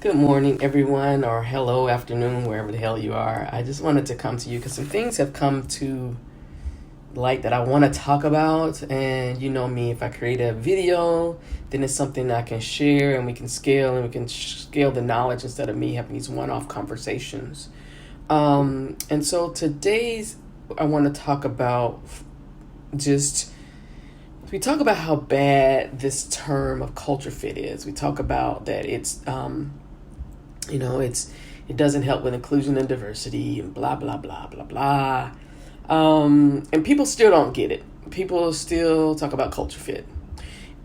Good morning, everyone, or hello, afternoon, wherever the hell you are. I just wanted to come to you because some things have come to light that I want to talk about. And you know me, if I create a video, then it's something I can share and we can scale and we can scale the knowledge instead of me having these one-off conversations. And so today's, I want to talk about we talk about how bad this term of culture fit is. We talk about that it doesn't help with inclusion and diversity and blah, blah, blah, blah, blah. And people still don't get it. People still talk about culture fit.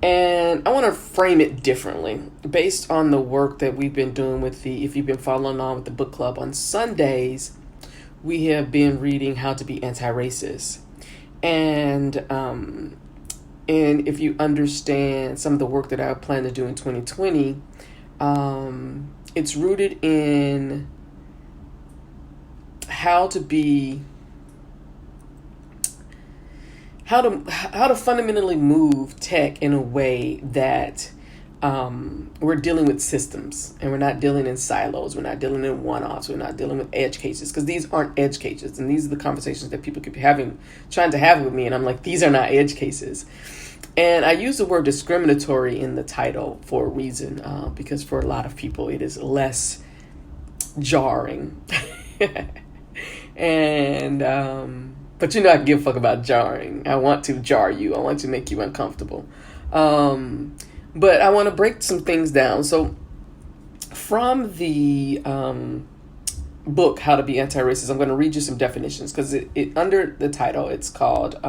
And I want to frame it differently based on the work that we've been doing if you've been following along with the book club on Sundays, we have been reading How to Be Antiracist. And if you understand some of the work that I plan to do in 2020, it's rooted in how to fundamentally move tech in a way that we're dealing with systems and we're not dealing in silos. We're not dealing in one-offs. We're not dealing with edge cases, because these aren't edge cases. And these are the conversations that people keep trying to have with me. And I'm like, these are not edge cases. And I use the word discriminatory in the title for a reason, because for a lot of people, it is less jarring. And, but I can give a fuck about jarring. I want to jar you. I want to make you uncomfortable. But I want to break some things down. So from the book, How to Be Antiracist, I'm going to read you some definitions, because it under the title, it's called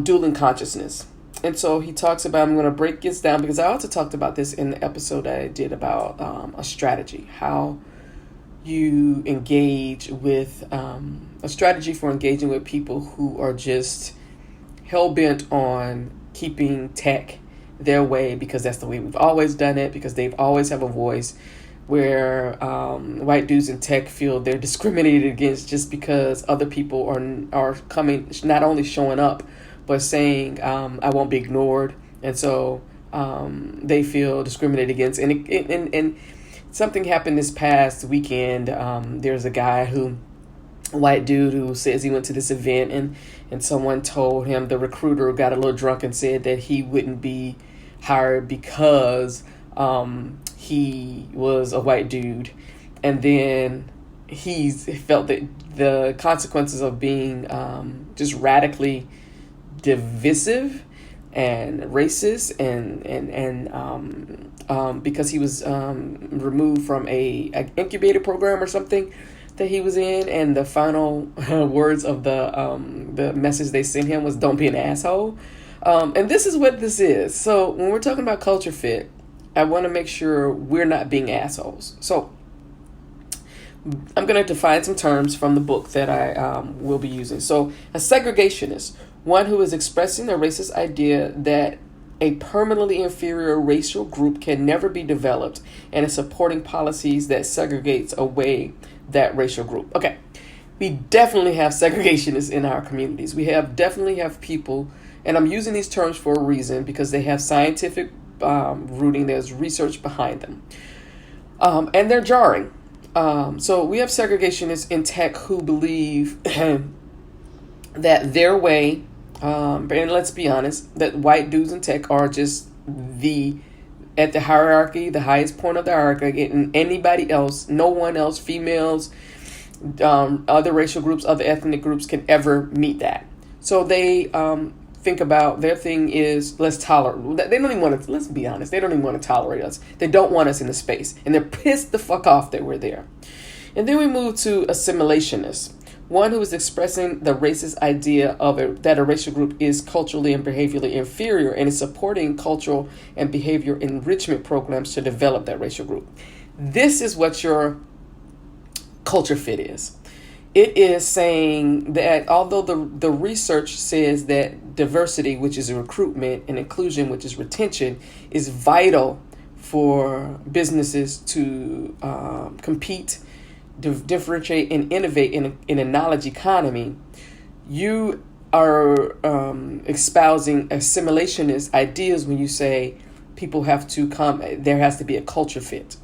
Dueling Consciousness. And so he talks about, I'm going to break this down because I also talked about this in the episode I did about a strategy, how you engage with a strategy for engaging with people who are just hell-bent on keeping tech their way, because that's the way we've always done it, because they've always have a voice, where white dudes in tech feel they're discriminated against just because other people are coming, not only showing up, but saying, I won't be ignored. And so they feel discriminated against. And something happened this past weekend. There's a white dude who says he went to this event and someone told him, the recruiter got a little drunk and said that he wouldn't be hired because he was a white dude. And then he felt that the consequences of being just radically divisive and racist and because he was removed from an incubator program or something that he was in, and the final words of the message they sent him was, "Don't be an asshole." And this is what this is. So when we're talking about culture fit, I want to make sure we're not being assholes. So I'm going to define some terms from the book that I will be using. So a segregationist, one who is expressing the racist idea that a permanently inferior racial group can never be developed, and is supporting policies that segregates away that racial group. Okay, we definitely have segregationists in our communities. We definitely have people, and I'm using these terms for a reason, because they have scientific rooting. There's research behind them, and they're jarring. So we have segregationists in tech who believe that their way, and let's be honest, that white dudes in tech are just at the hierarchy, the highest point of the hierarchy, and anybody else, no one else, females, other racial groups, other ethnic groups can ever meet that. So they think about, their thing is, let's tolerate. They don't even want to, let's be honest, they don't even want to tolerate us. They don't want us in the space, and they're pissed the fuck off that we're there. And then we move to assimilationist, one who is expressing the racist idea that a racial group is culturally and behaviorally inferior, and is supporting cultural and behavior enrichment programs to develop that racial group. This is what your culture fit is. It is saying that although the research says that diversity, which is recruitment, and inclusion, which is retention, is vital for businesses to compete, differentiate, and innovate in a knowledge economy, you are espousing assimilationist ideas when you say people have to come, there has to be a culture fit.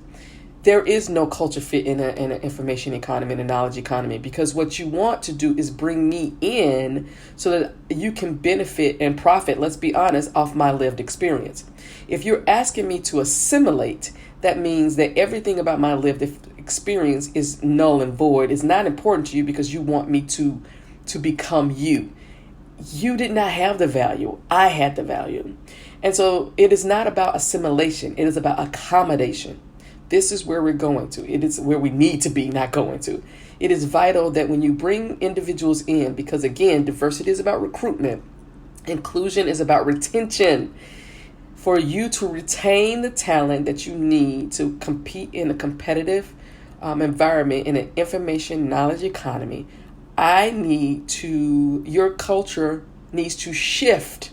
there is no culture fit in an information economy, in a knowledge economy, because what you want to do is bring me in so that you can benefit and profit, let's be honest, off my lived experience. If you're asking me to assimilate, that means that everything about my lived experience is null and void, is not important to you because you want me to become you. You did not have the value. I had the value. And so it is not about assimilation. It is about accommodation. This is where we're going to. It is where we need to be, not going to. It is vital that when you bring individuals in, because again, diversity is about recruitment, inclusion is about retention. For you to retain the talent that you need to compete in a competitive environment in an information knowledge economy, your culture needs to shift,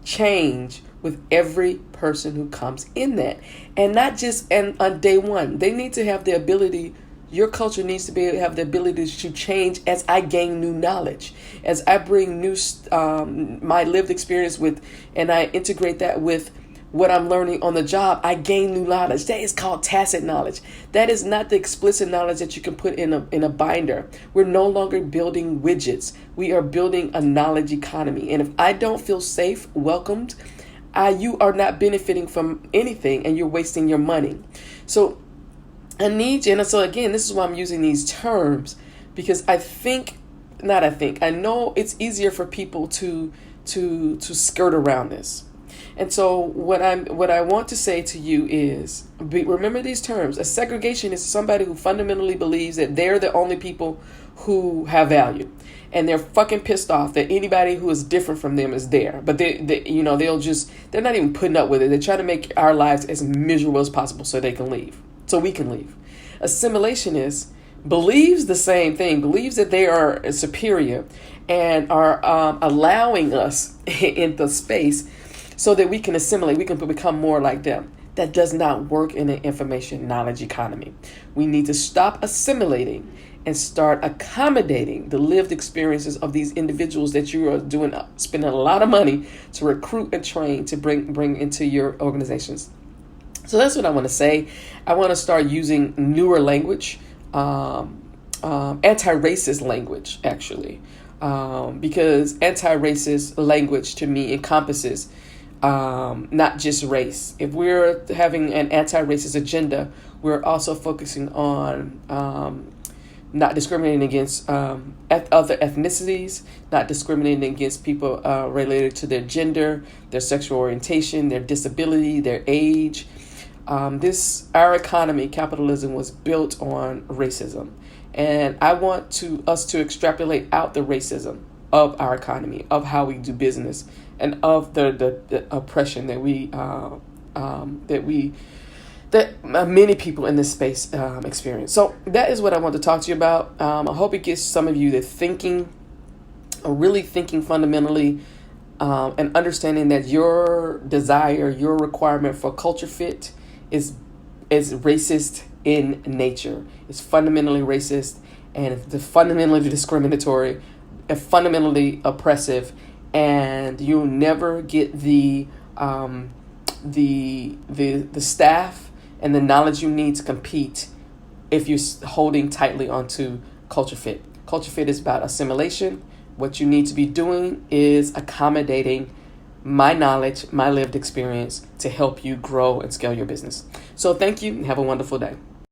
change with every person who comes in that. And not just on day one. They need to have the ability, your culture needs to have the ability to change as I gain new knowledge, as I bring new, my lived experience with, and I integrate that with what I'm learning on the job. I gain new knowledge. That is called tacit knowledge. That is not the explicit knowledge that you can put in a binder. We're no longer building widgets. We are building a knowledge economy. And if I don't feel safe, welcomed, you are not benefiting from anything, and you're wasting your money. So I need you. And so again, this is why I'm using these terms, because I know it's easier for people to skirt around this. And so what I want to say to you is, remember these terms. A segregationist is somebody who fundamentally believes that they're the only people who have value, and they're fucking pissed off that anybody who is different from them is there. But they're not even putting up with it. They try to make our lives as miserable as possible so they can leave, so we can leave. Assimilationist believes the same thing, believes that they are superior and are allowing us in the space so that we can assimilate, we can become more like them. That does not work in an information knowledge economy. We need to stop assimilating and start accommodating the lived experiences of these individuals that you are spending a lot of money to recruit and train to bring into your organizations. So that's what I want to say. I want to start using newer language, anti-racist language, actually, because anti-racist language to me encompasses not just race. If we're having an anti-racist agenda, we're also focusing on not discriminating against other ethnicities, not discriminating against people related to their gender, their sexual orientation, their disability, their age. Our economy, capitalism, was built on racism. And I want us to extrapolate out the racism of our economy, of how we do business, and of the oppression that many people in this space experience. So that is what I want to talk to you about. I hope it gets some of you to really thinking fundamentally, and understanding that your desire, your requirement for culture fit is racist in nature. It's fundamentally racist, and it's fundamentally discriminatory, and fundamentally oppressive, and you'll never get the staff and the knowledge you need to compete if you're holding tightly onto culture fit. Culture fit is about assimilation. What you need to be doing is accommodating my knowledge, my lived experience to help you grow and scale your business. So thank you and have a wonderful day.